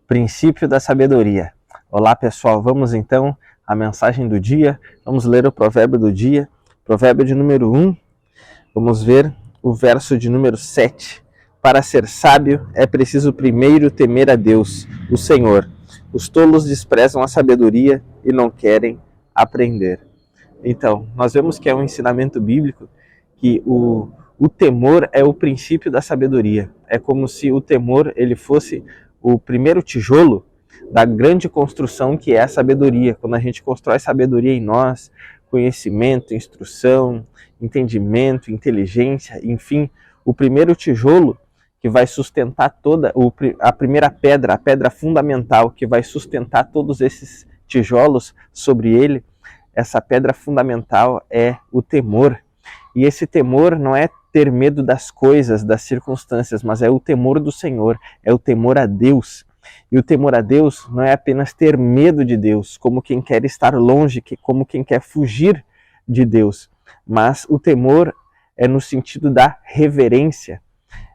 Princípio da sabedoria. Olá pessoal, vamos então à mensagem do dia, vamos ler o provérbio do dia, provérbio de número 1, vamos ver o verso de número 7. Para ser sábio é preciso primeiro temer a Deus, o Senhor. Os tolos desprezam a sabedoria e não querem aprender. Então, nós vemos que é um ensinamento bíblico que o temor é o princípio da sabedoria. É como se o temor ele fosse o primeiro tijolo da grande construção que é a sabedoria. Quando a gente constrói sabedoria em nós, conhecimento, instrução, entendimento, inteligência, enfim, o primeiro tijolo que vai sustentar a primeira pedra, a pedra fundamental que vai sustentar todos esses tijolos sobre ele, essa pedra fundamental é o temor. E esse temor não é ter medo das coisas, das circunstâncias, mas é o temor do Senhor, é o temor a Deus. E o temor a Deus não é apenas ter medo de Deus, como quem quer estar longe, como quem quer fugir de Deus, mas o temor é no sentido da reverência,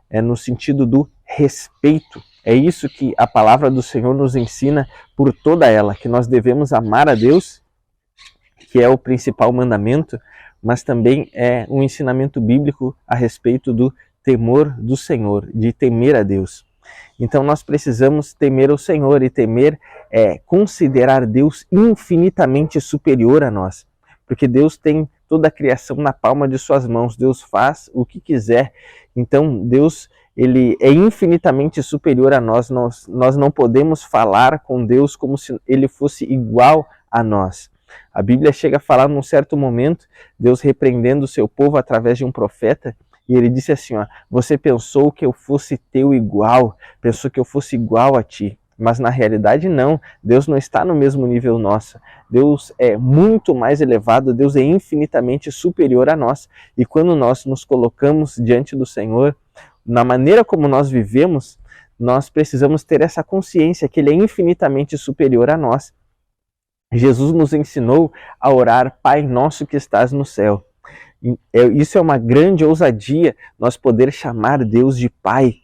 é no sentido do respeito. É isso que a palavra do Senhor nos ensina por toda ela, que nós devemos amar a Deus, que é o principal mandamento, mas também é um ensinamento bíblico a respeito do temor do Senhor, de temer a Deus. Então nós precisamos temer o Senhor, e temer é considerar Deus infinitamente superior a nós, porque Deus tem toda a criação na palma de suas mãos, Deus faz o que quiser, então Deus ele é infinitamente superior a nós, nós não podemos falar com Deus como se ele fosse igual a nós. A Bíblia chega a falar num certo momento, Deus repreendendo o seu povo através de um profeta, e ele disse assim, você pensou que eu fosse teu igual, pensou que eu fosse igual a ti, mas na realidade não, Deus não está no mesmo nível nosso, Deus é muito mais elevado, Deus é infinitamente superior a nós, e quando nós nos colocamos diante do Senhor, na maneira como nós vivemos, nós precisamos ter essa consciência que ele é infinitamente superior a nós. Jesus nos ensinou a orar, Pai nosso que estás no céu. Isso é uma grande ousadia, nós poder chamar Deus de Pai.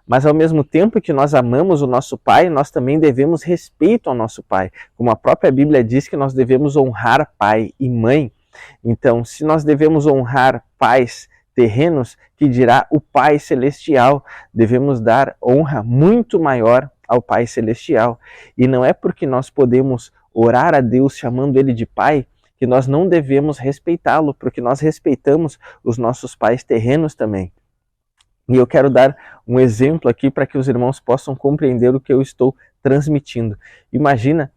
Mas ao mesmo tempo que nós amamos o nosso Pai, nós também devemos respeito ao nosso Pai. Como a própria Bíblia diz que nós devemos honrar pai e mãe. Então, se nós devemos honrar pais terrenos, que dirá o Pai Celestial, devemos dar honra muito maior ao Pai Celestial. E não é porque nós podemos orar a Deus chamando Ele de Pai, que nós não devemos respeitá-lo, porque nós respeitamos os nossos pais terrenos também. E eu quero dar um exemplo aqui para que os irmãos possam compreender o que eu estou transmitindo. Imagina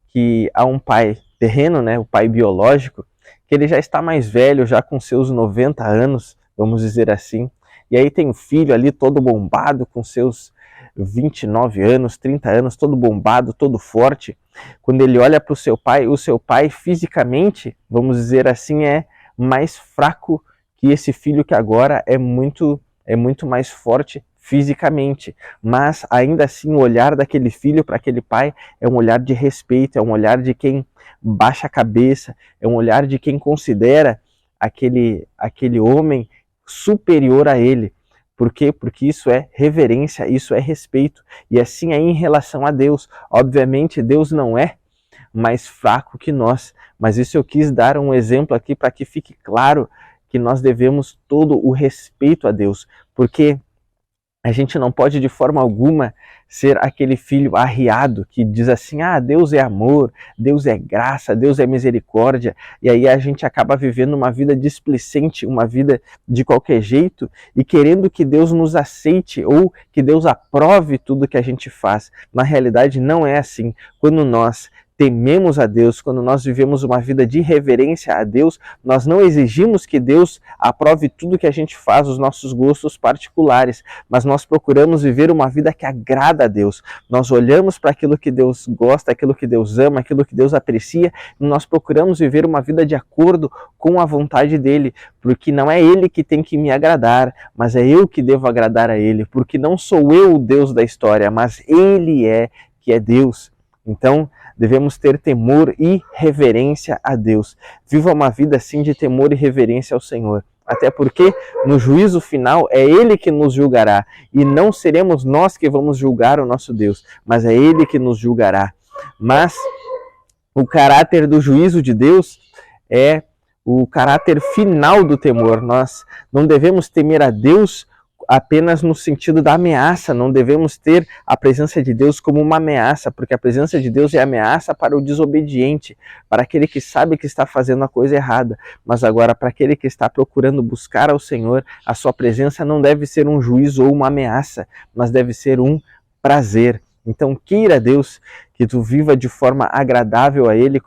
que há um pai terreno, o pai biológico, que ele já está mais velho, já com seus 90 anos, vamos dizer assim, e aí tem um filho ali todo bombado, com seus 29 anos, 30 anos, todo bombado, todo forte. Quando ele olha para o seu pai fisicamente, vamos dizer assim, é mais fraco que esse filho que agora é muito mais forte fisicamente. Mas ainda assim o olhar daquele filho para aquele pai é um olhar de respeito, é um olhar de quem baixa a cabeça, é um olhar de quem considera aquele homem superior a ele. Por quê? Porque isso é reverência, isso é respeito. E assim é em relação a Deus. Obviamente, Deus não é mais fraco que nós. Mas isso eu quis dar um exemplo aqui para que fique claro que nós devemos todo o respeito a Deus. Porque a gente não pode de forma alguma ser aquele filho arriado que diz assim, Deus é amor, Deus é graça, Deus é misericórdia, e aí a gente acaba vivendo uma vida displicente, uma vida de qualquer jeito, e querendo que Deus nos aceite ou que Deus aprove tudo que a gente faz. Na realidade não é assim. Quando nós tememos a Deus, quando nós vivemos uma vida de reverência a Deus, nós não exigimos que Deus aprove tudo que a gente faz, os nossos gostos particulares, mas nós procuramos viver uma vida que agrada a Deus. Nós olhamos para aquilo que Deus gosta, aquilo que Deus ama, aquilo que Deus aprecia, e nós procuramos viver uma vida de acordo com a vontade dele, porque não é ele que tem que me agradar, mas é eu que devo agradar a ele, porque não sou eu o Deus da história, mas ele que é Deus. Então, devemos ter temor e reverência a Deus. Viva uma vida assim de temor e reverência ao Senhor. até porque no juízo final é Ele que nos julgará, e não seremos nós que vamos julgar o nosso Deus, mas é Ele que nos julgará. Mas o caráter do juízo de Deus é o caráter final do temor. Nós não devemos temer a Deus apenas no sentido da ameaça, não devemos ter a presença de Deus como uma ameaça, porque a presença de Deus é ameaça para o desobediente, para aquele que sabe que está fazendo a coisa errada. Mas agora, para aquele que está procurando buscar ao Senhor, a sua presença não deve ser um juízo ou uma ameaça, mas deve ser um prazer. Então, queira Deus que tu viva de forma agradável a Ele,